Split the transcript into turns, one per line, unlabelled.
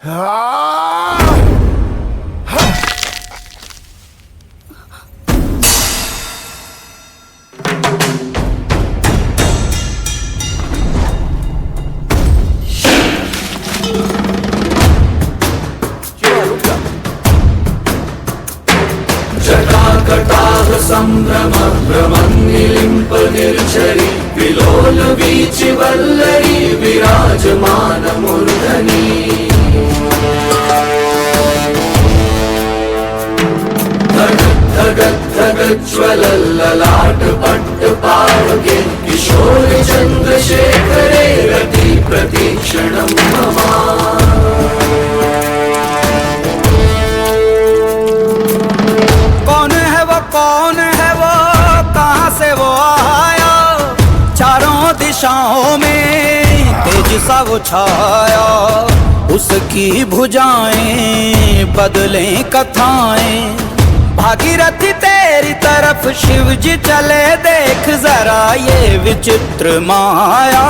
जटाकटाह संभ्रम भ्रमन्निलिम्प निर्झरी विलोल वीचि वल्लरी विराजमान मूर्धनि धगज्ज्वलल्ललाट पट्ट पावके किशोर चन्द्रशेखरे रति प्रतीक्षणं मम।
कौन है वो कहाँ से वो आया, चारों दिशाओं में तेज सा वो छाया। उसकी भुजाएं बदलें कथाएं, भागीरथी तेरी तरफ शिव जी चले, देख जरा ये विचित्र माया।